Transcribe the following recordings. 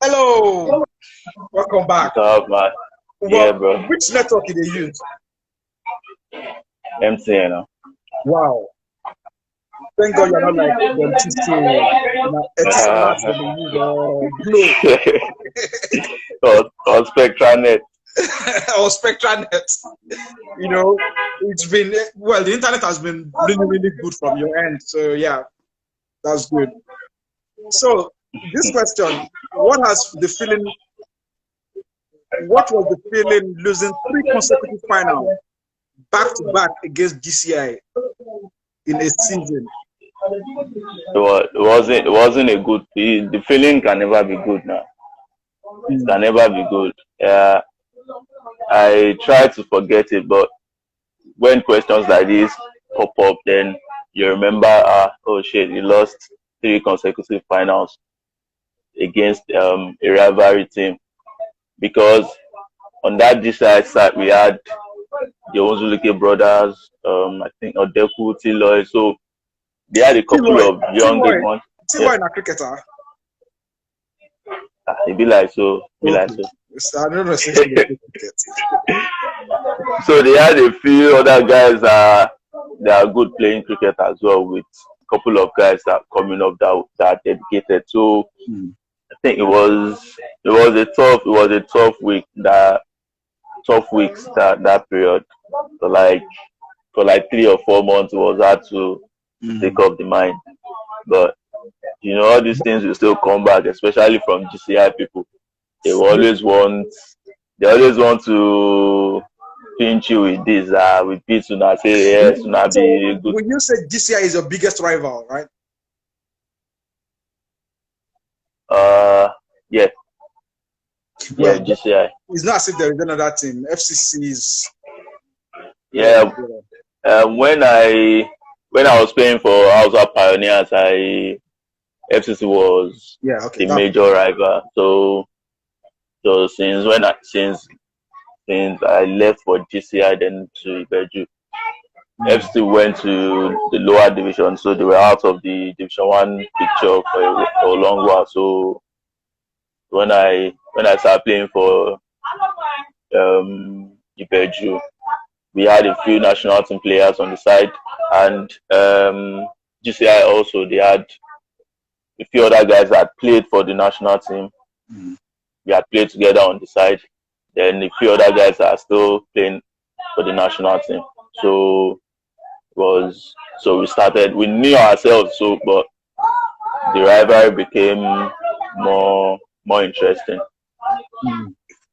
Hello. Welcome back. What's up, man? Well, Yeah, bro. which network did they use? MTN. Wow. Thank God you're not like them Etisalat when they use Glow. Or SpectraNet. Or SpectraNet. You know, it's been, well, the internet has been really, really good from your end. So, yeah, that's good. So, this question, what was the feeling losing 3 consecutive finals back to back against GCI in a season? It wasn't a good. The feeling can never be good now. It can never be good. I try to forget it, but when questions like this pop up, then you remember, oh shit, you lost 3 consecutive finals against a rivalry team. Because on that GCI side, we had the Onzuluke brothers, I think Odepii, so they had a couple of young good ones. T-Boy in a cricketer. It be like so. I don't know. So they had a few other guys that are good playing cricket as well, with a couple of guys that are coming up that are dedicated. So I think it was a tough week that period. For like 3 or 4 months, it was hard to take up the mind. But you know, all these things will still come back, especially from GCI people. They always want to pinch you with this, with this, and say yes, not be good. When you say GCI is your biggest rival, right? Yeah. Well, yeah, GCI. It's not as if there is another team. FCC is. Yeah. When I was playing for Hausa Pioneers, FCC was the major rival. So since I left for GCI, then to Ibeju, FC went to the lower division, so they were out of the Division 1 picture for a long while. So when I started playing for Ibeju, we had a few national team players on the side, and GCI also, they had a few other guys that played for the national team. We had played together on the side. Then a few other guys are still playing for the national team. So we knew ourselves, but the rivalry became more interesting.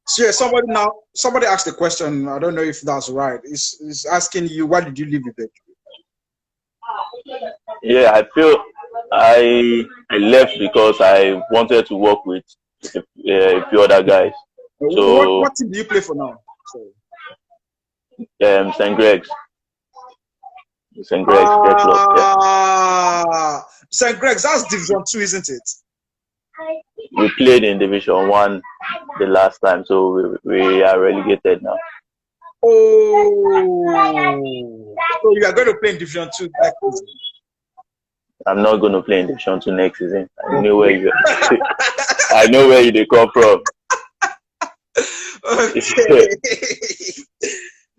So yeah, somebody asked a question. I don't know if that's right. Is asking you, why did you leave it? Yeah, I feel I left because I wanted to work with a few other guys. So what team do you play for now? St. Greg's. St. Greg's Cricket Club. Yeah. St. Greg's, that's Division 2, isn't it? We played in Division 1 the last time, so we are relegated now. Oh, so you are going to play in Division 2 next season? I'm not going to play in Division 2 next season. I know where you come from. Okay.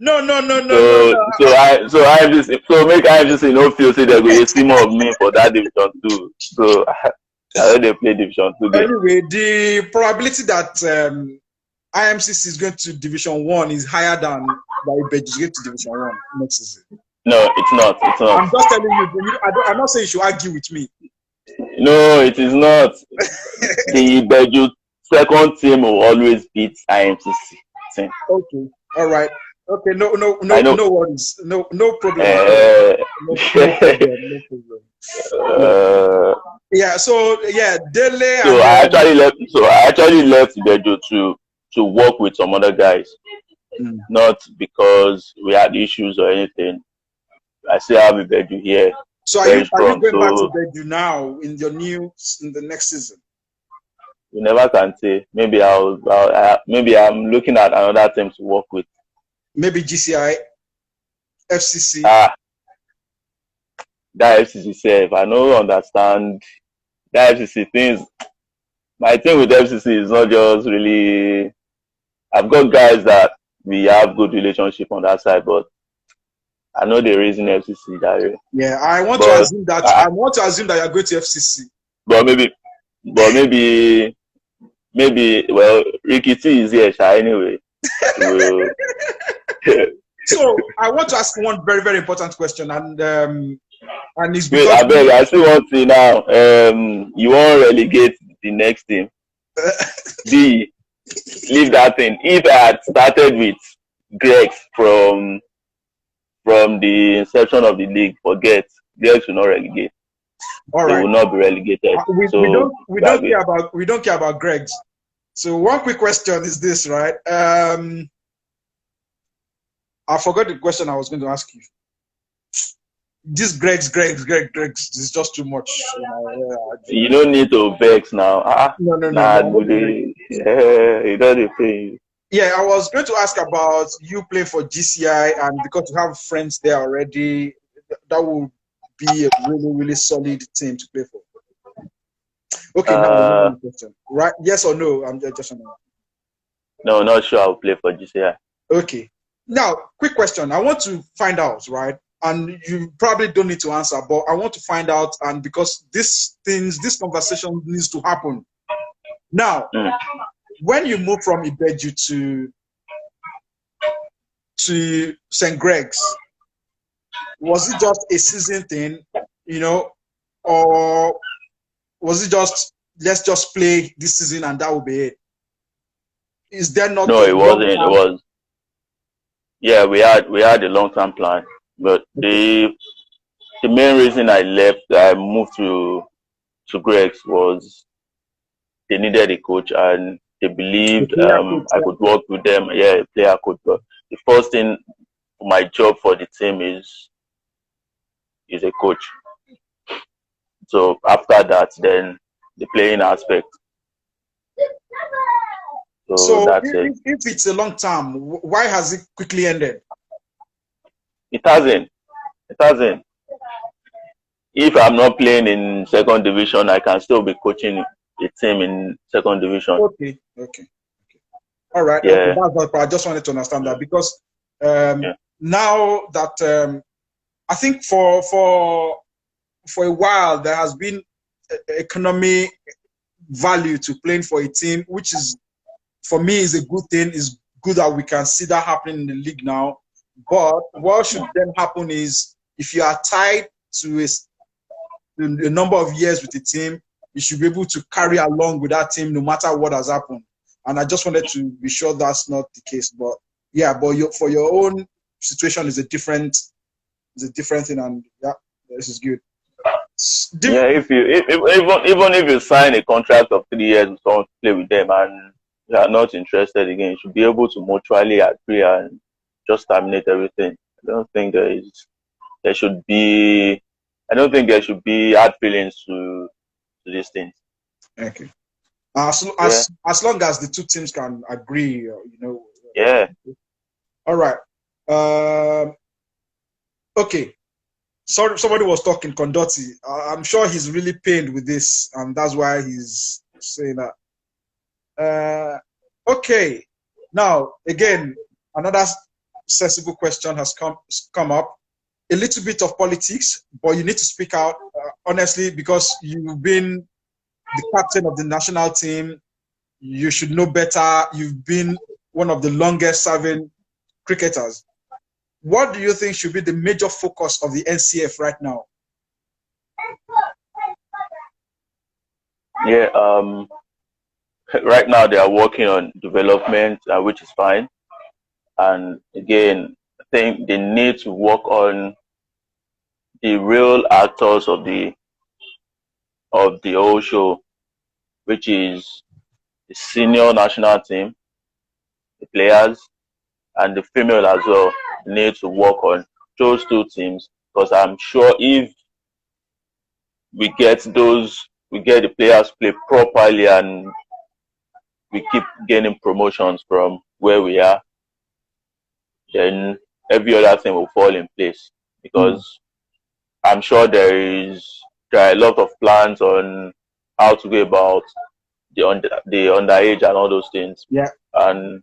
No. So make IMCC no feel say they go see more of me for that Division 2. So I don't play Division 2 game. Anyway, the probability that IMCC is going to Division 1 is higher than Ibeju is going to Division 1 next season. No, it's not. I'm just telling you. I'm not saying you should argue with me. No, it is not. The Ibeju second team will always beat IMCC team. Okay. All right. Okay. No worries. No problem. No problem. Yeah. So yeah, Dele. So I actually left Ibeju to work with some other guys, not because we had issues or anything. I still have Ibeju here. So are you going back to Ibeju now in the next season? You never can say. Maybe maybe I'm looking at another team to work with. Maybe GCI, FCC. That FCC self, I don't understand that FCC things. my thing with FCC is not just really. I've got guys that we have good relationship on that side, but I know the reason FCC that way. Yeah, I want to But assume that you're going to FCC. but maybe but maybe well Ricky T is here anyway. Will So I want to ask one very, very important question, and it's wait, because I beg, I see one thing now. You won't relegate the next team. B, leave that thing. If I had started with Greg from the inception of the league, forget Greg will not relegate. all They right. will not be relegated. We don't care about Greg's. So one quick question is this, right? I forgot the question I was going to ask you. This Greg's is just too much. You don't need to vex now. No. You don't pay. Yeah, I was going to ask about you playing for GCI, and because you have friends there already, that would be a really, really solid team to play for. Okay, now the question. Right? Yes or no? I'm just No, not sure I'll play for GCI. Okay. Now, quick question. I want to find out, right? And you probably don't need to answer, but I want to find out, and because this conversation needs to happen. Now, when you moved from Ibeju to St. Greg's, was it just a season thing, or was it just let's just play this season and that will be it? Is there not? No, it wasn't. It was. Yeah, we had a long-term plan, but the main reason I moved to Greg's was they needed a coach and they believed I could work with them. Yeah, player coach. But the first thing, my job for the team is a coach. So after that, then the playing aspect. So if it's a long term, why has it quickly ended? It hasn't. If I'm not playing in second division, I can still be coaching a team in second division. Okay. All right. Yeah. Okay, that's what I just wanted to understand that because now that I think for a while there has been economic value to playing for a team, which is for me is a good thing. It's good that we can see that happening in the league now. But what should then happen is if you are tied to a number of years with the team, you should be able to carry along with that team no matter what has happened. And I just wanted to be sure that's not the case. But yeah, for your own situation is a different thing, and yeah, this is good. Yeah, even if you sign a contract of 3 years with someone to play with them and you are not interested again, you should be able to mutually agree and just terminate everything. I don't think there should be hard feelings to these things. Okay. As long as the two teams can agree, Yeah. All right. Okay. Sorry, somebody was talking, Condotti. I'm sure he's really pained with this, and that's why he's saying that. Okay. Now, again, another sensible question has come up. A little bit of politics, but you need to speak out honestly because you've been the captain of the national team. You should know better. You've been one of the longest serving cricketers. What do you think should be the major focus of the NCF right now? Yeah, right now they are working on development, which is fine. And again, I think they need to work on the real actors of the whole show, which is the senior national team, the players, and the female as well need to work on those two teams, because I'm sure if we get the players play properly and we keep getting promotions from where we are, then every other thing will fall in place, because I'm sure there are a lot of plans on how to go about the underage and all those things. Yeah. And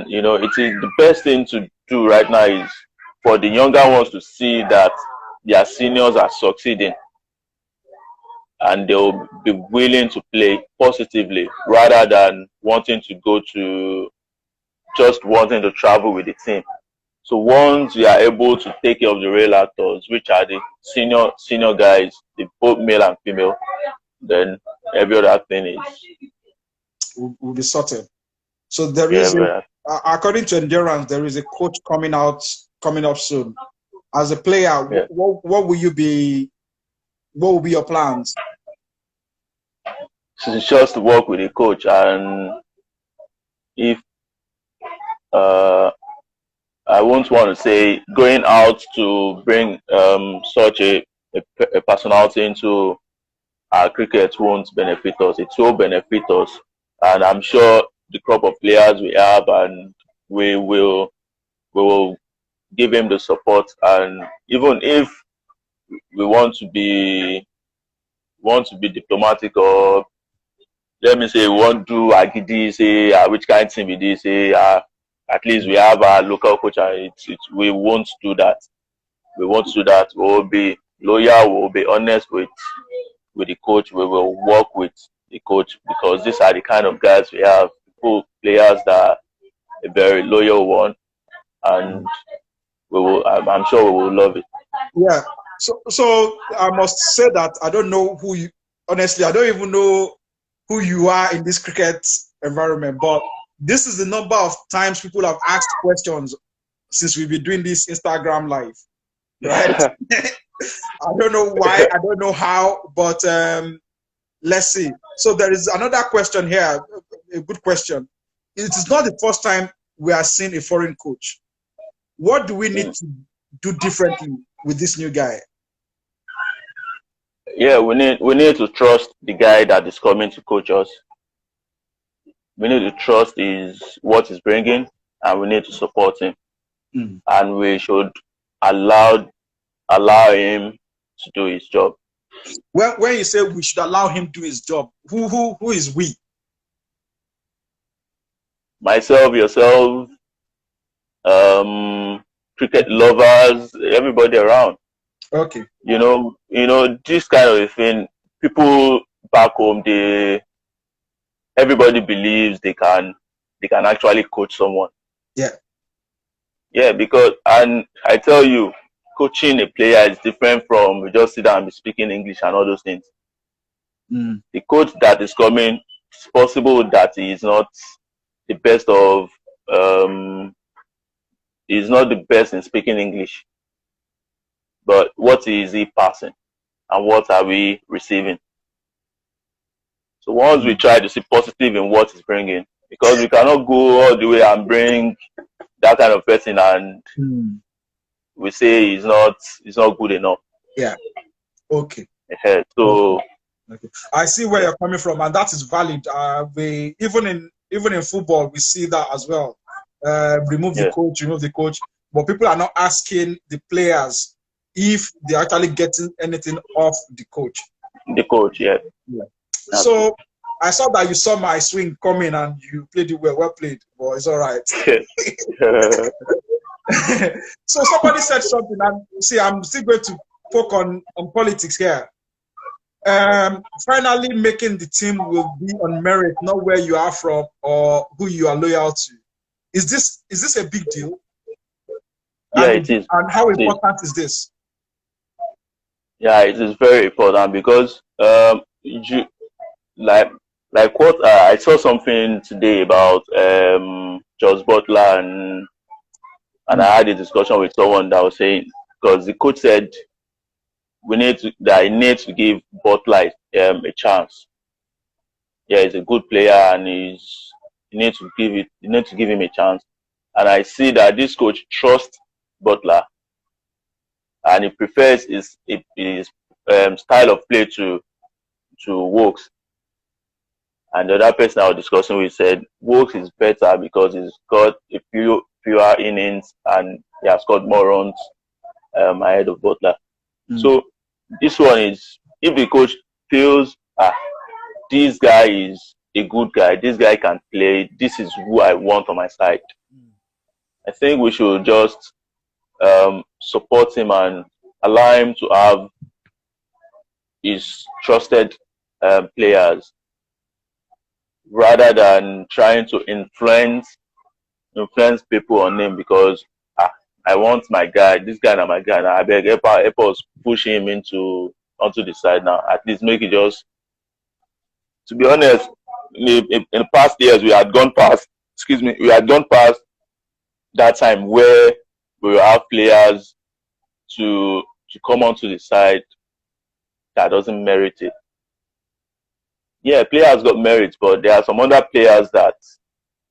you know, it is the best thing to do right now is for the younger ones to see that their seniors are succeeding, and they'll be willing to play positively rather than wanting to go to just wanting to travel with the team. So once you are able to take care of the real actors, which are the senior guys, the both male and female, then every other thing is will be sorted. So there is, according to Endurance, there is a coach coming up soon. As a player, what will you be? What will be your plans? It's just to work with a coach, and if I won't want to say going out to bring such a personality into our cricket won't benefit us. It will benefit us, and I'm sure the crop of players we have, and we will give him the support. And even if we want to be diplomatic, or let me say we want to do agidi, say which kind of team it is, say at least we have our local coach, and we won't do that. We won't do that. We will be loyal. We will be honest with the coach. We will work with the coach, because these are the kind of guys we have. Players that are a very loyal one, and I'm sure we will love it. Yeah. So I must say that I don't know who you. Honestly, I don't even know who you are in this cricket environment. But this is the number of times people have asked questions since we've been doing this Instagram live, right? I don't know why, I don't know how, but let's see. So there is another question here, a good question. It is not the first time we are seeing a foreign coach. What do we need to do differently with this new guy? Yeah, we need to trust the guy that is coming to coach us. We need to trust what he's bringing, and we need to support him. And we should allow him to do his job. When you say we should allow him to do his job, who is we? Myself, yourself, cricket lovers, everybody around. Okay. You know, this kind of a thing, people back home, everybody believes they can actually coach someone. Yeah. Yeah, because, and I tell you, coaching a player is different from just sit down and be speaking English and all those things. The coach that is coming, it's possible that he is not the best of he's not the best in speaking English. But what is he passing, and what are we receiving? So once we try to see positive in what he's bringing, because we cannot go all the way and bring that kind of person and we say he's not good enough. Yeah. Okay. So okay. I see where you're coming from, and that is valid. We even in football we see that as well. Remove the coach, but people are not asking the players if they're actually getting anything off the coach. The coach, yeah. So I saw that you saw my swing coming and you played it well. Well played, but it's all right. So somebody said something, and see, I'm still going to poke on politics here. Finally, making the team will be on merit, not where you are from or who you are loyal to. Is this a big deal? Yeah, it is. And how important is this? Yeah, it is very important, because like what I saw something today about Jos Butler, and I had a discussion with someone that was saying, because the coach said he needs to give Butler a chance. Yeah, he's a good player, and you need to give him a chance. And I see that this coach trusts Butler, and he prefers his style of play to Wokes. And the other person I was discussing with said Wokes is better because he's got a fewer innings and he has got more runs ahead of Butler. So this one is, if the coach feels this guy is a good guy. This guy can play. This is who I want on my side. I think we should just support him and allow him to have his trusted players rather than trying to influence people on him because I want my guy, this guy and my guy. Now I beg help us push him onto the side now. At least make it just. To be honest, in the past years we had gone past. Excuse me, we had gone past that time where we will have players to come onto the side that doesn't merit it. Yeah, players got merit, but there are some other players that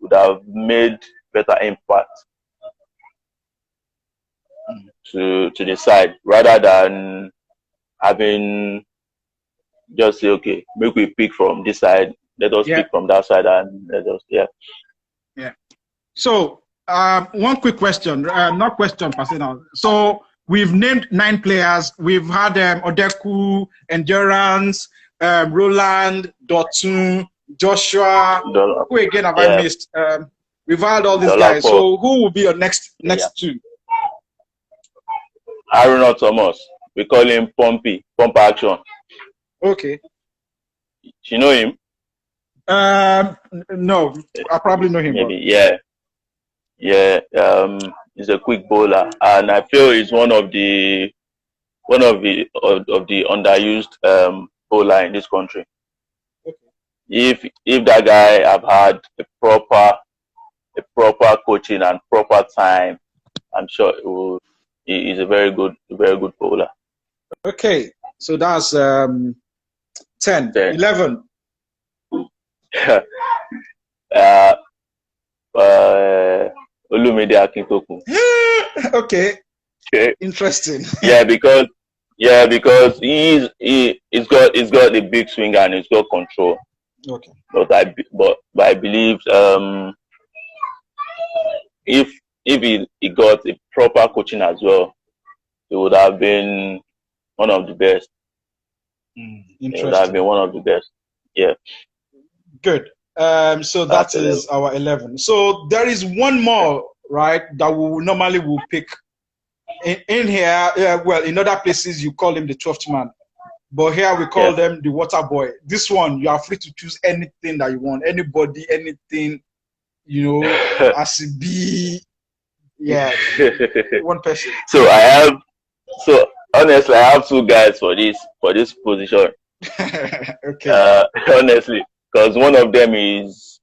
would have made better impact to the side rather than having just say, okay, make we pick from this side, let us pick from that side, and let us Yeah. So one quick question, not question per se now. So we've named 9 players. We've had Odeku, Endurance, Roland, Dotun, Joshua. Who again have I missed? We've had all these guys. So who will be your next 2? Aruna Thomas. We call him Pumpy, Pump Action. Okay. You know him? No, I probably know him. Maybe, yeah. He's a quick bowler, and I feel he's one of the underused bowler in this country. Okay. If that guy have had a proper coaching and proper time, I'm sure he's a very good bowler. Okay, so that's 10. 11. Olumide Akintoku. Okay. Interesting. because he's got the big swing and he's got control. Okay. But I believe if he got a proper coaching as well, he would have been one of the best. He would have been one of the best. Yeah. Good. So that is our 11. So there is one more, right, that we normally will pick. In here, well, in other places you call him the 12th man, but here we call them the water boy. This one, you are free to choose anything that you want, anybody, anything, as it be. Yeah, one person. So honestly, I have 2 guys for this position. Okay. Honestly, because one of them is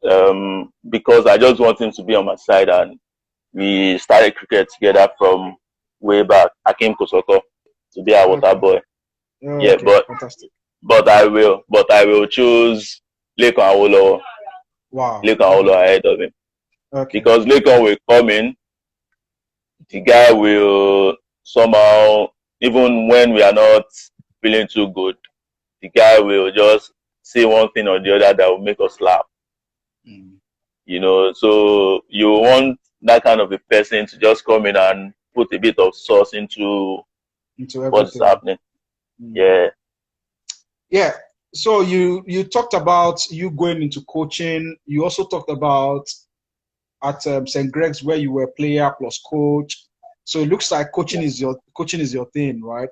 because I just want him to be on my side, and we started cricket together from way back. Akim Kosoko to be our water boy. Oh, yeah, okay. Fantastic. But I will choose Lekon Awolowo. Wow. Lekon Awolowo ahead of him. Okay. Because Lekon will come in, the guy will somehow, even when we are not feeling too good, the guy will just say one thing or the other that will make us laugh. So you want that kind of a person to just come in and put a bit of sauce into what's happening. Yeah. So you talked about you going into coaching. You also talked about at St. Greg's where you were player plus coach. So it looks like coaching is your thing, right?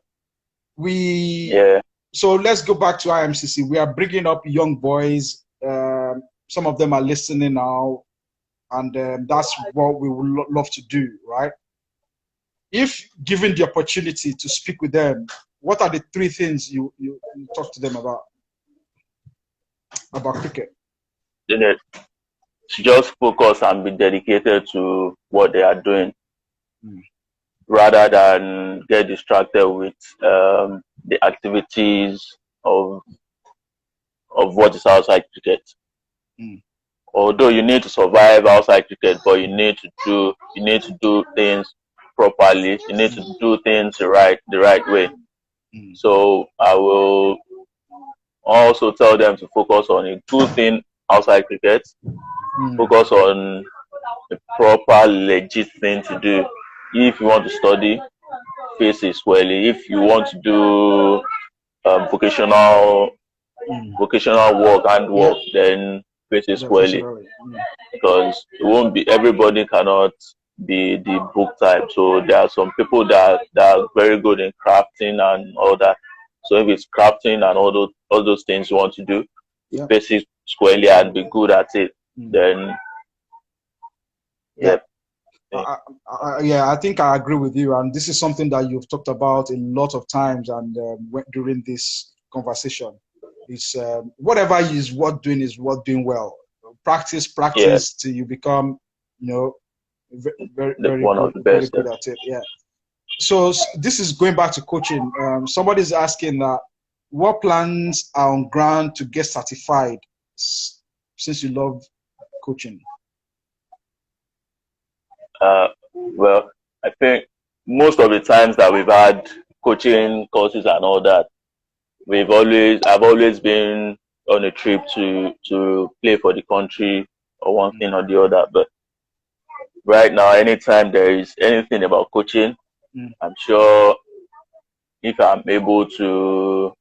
So let's go back to IMCC. We are bringing up young boys. Some of them are listening now, and that's what we would love to do, right? If given the opportunity to speak with them, what are the 3 things you talk to them about cricket? To just focus and be dedicated to what they are doing, rather than get distracted with the activities of what is outside cricket. Although you need to survive outside cricket, but you need to do things properly. You need to do things the right way. So I will also tell them to focus on a good thing outside cricket. Focus on a proper, legit thing to do. If you want to study, face it squarely. If you want to do vocational vocational work and work, then face it squarely. Because it won't be, everybody cannot be the book type. So there are some people that are very good in crafting and all that. So if it's crafting and all those things you want to do, face it squarely and be good at it, then I think I agree with you, and this is something that you've talked about a lot of times, and during this conversation, it's whatever is worth doing is worth doing well. Practice till you become, very one good, of the best, very good at it. Yeah. So this is going back to coaching. Somebody's asking that what plans are on ground to get certified, since you love coaching. Well, I think most of the times that we've had coaching courses and all that, I've always been on a trip to play for the country or one thing or the other. But right now, anytime there is anything about coaching, I'm sure if I'm able to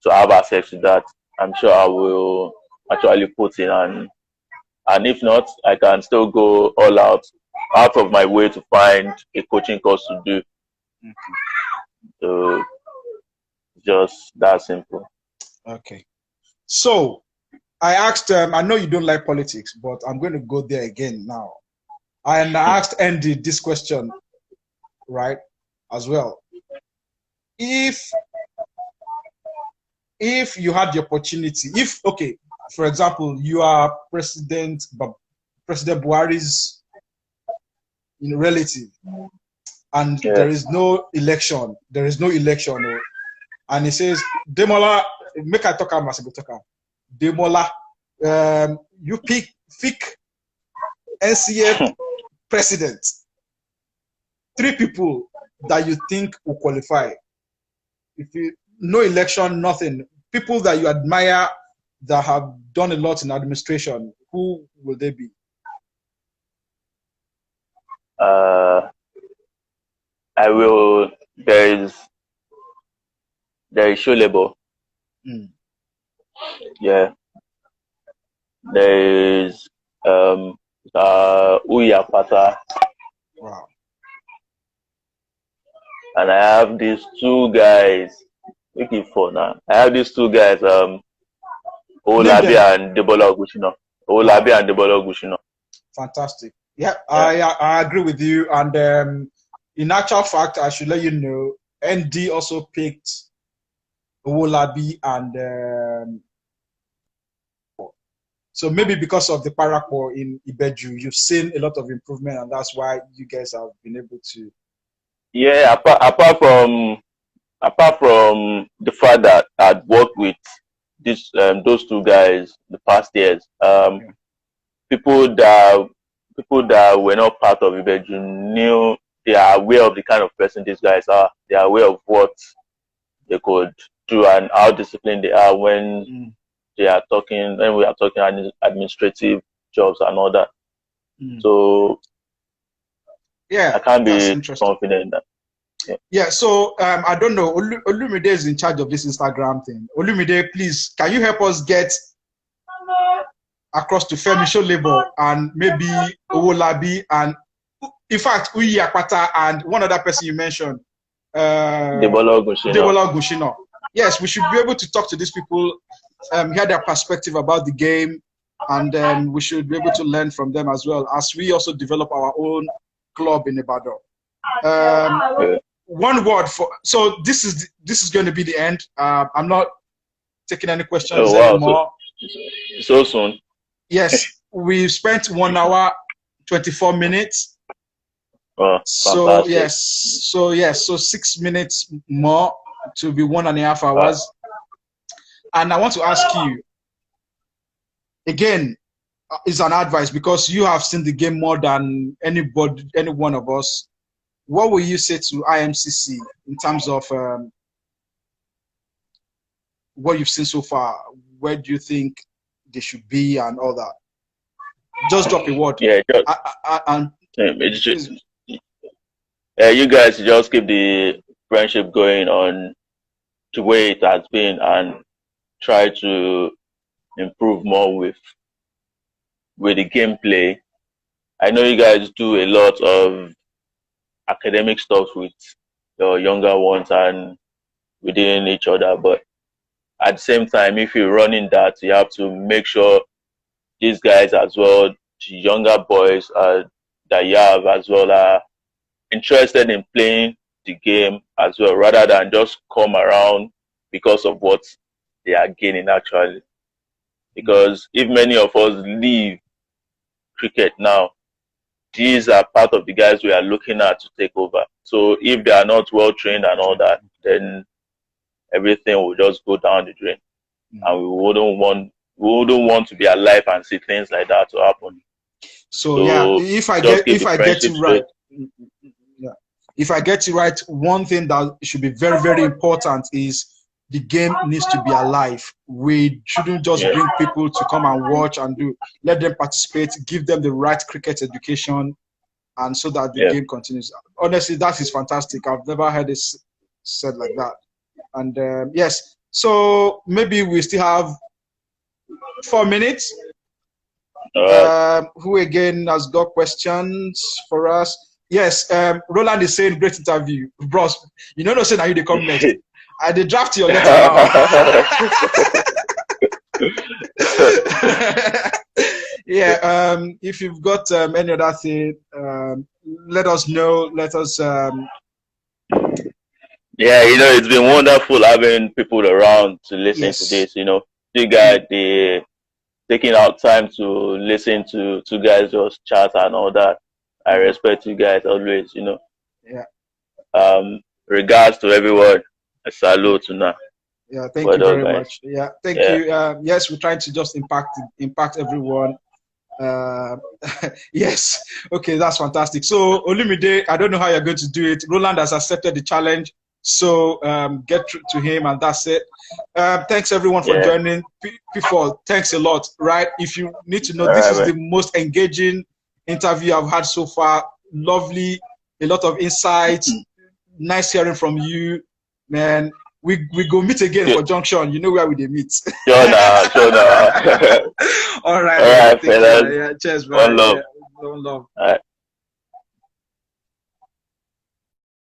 have access to that, I'm sure I will actually put in, and if not, I can still go all out of my way to find a coaching course to do. So just that simple. Okay. So I asked, I know you don't like politics, but I'm going to go there again now. And I asked Andy this question, right, as well. If you had the opportunity, for example, you are President Buhari's relative, and there is no election, and he says, Demola, make I talk about Demola, you pick NCF president, 3 people that you think will qualify. If you no election, nothing, people that you admire that have done a lot in administration, who will they be? I will. There is Sholebo. Yeah. There is Uyapata. Wow. And I have these 2 guys. Looking for now. I have these 2 guys. Olabi and Debola Ogushino. Fantastic. Yeah, I agree with you. And in actual fact, I should let you know, ND also picked Olabi and so maybe because of the Paracord in Ibeju, you've seen a lot of improvement, and that's why you guys have been able to. Yeah, apart from the fact that I'd worked with those 2 guys the past years, people that were not part of Ibeju knew, they are aware of the kind of person these guys are. They are aware of what they could do and how disciplined they are when we are talking administrative jobs and all that. So I can't be confident that. Yeah, so I don't know. Olumide is in charge of this Instagram thing. Olumide, please, can you help us get across to Femi Sholebo and maybe Owolabi and, in fact, Uyi Akpata and one other person you mentioned, Debola Ogushino. Yes, we should be able to talk to these people, hear their perspective about the game, and we should be able to learn from them as well, as we also develop our own club in Ibadan. One word for, so this is going to be the end. I'm not taking any questions anymore. So soon. Yes, we've spent 1 hour 24 minutes. So so 6 minutes more to be 1.5 hours. And I want to ask you again, is an advice, because you have seen the game more than any one of us. What will you say to IMCC in terms of what you've seen so far? Where do you think they should be and all that? Just drop a word. Yeah, you guys just keep the friendship going on the way it has been, and try to improve more with the gameplay. I know you guys do a lot of academic stuff with your younger ones and within each other, but at the same time, if you're running that, you have to make sure these guys as well, the younger boys that you have as well, are interested in playing the game as well, rather than just come around because of what they are gaining actually. Because if many of us leave cricket now, these are part of the guys we are looking at to take over. So if they are not well trained and all that, then everything will just go down the drain. And we wouldn't want to be alive and see things like that to happen. So yeah, if I get it right, if I get it right, one thing that should be very, very important is the game needs to be alive. We shouldn't just bring people to come and watch and let them participate, give them the right cricket education, and so that the game continues. Honestly, that is fantastic. I've never heard it said like that. And yes, so maybe we still have 4 minutes. Who again has got questions for us? Yes, Roland is saying great interview. Bros, you know, no saying that you they come next. I did draft your letter now. Yeah, if you've got any other thing, let us know. Let us. Yeah, you know, it's been wonderful having people around to listen to this. You know, you guys, taking out time to listen to two guys just chat and all that. I respect you guys always. You know. Yeah. Regards to everyone. A salute to now. Yeah, thank you very much. Yeah, thank you. Yes, we're trying to just impact everyone. Yes, okay, that's fantastic. So Olumide, I don't know how you're going to do it. Roland has accepted the challenge, so get to him, and that's it. Thanks everyone for joining. P4, thanks a lot. Right, if you need to know, this is the most engaging interview I've had so far. Lovely, a lot of insights. Nice hearing from you. Man, we go meet again for Junction. You know where we meet. Sure now. All right. All right, fellas. Cheers, man. One love. One love. All right.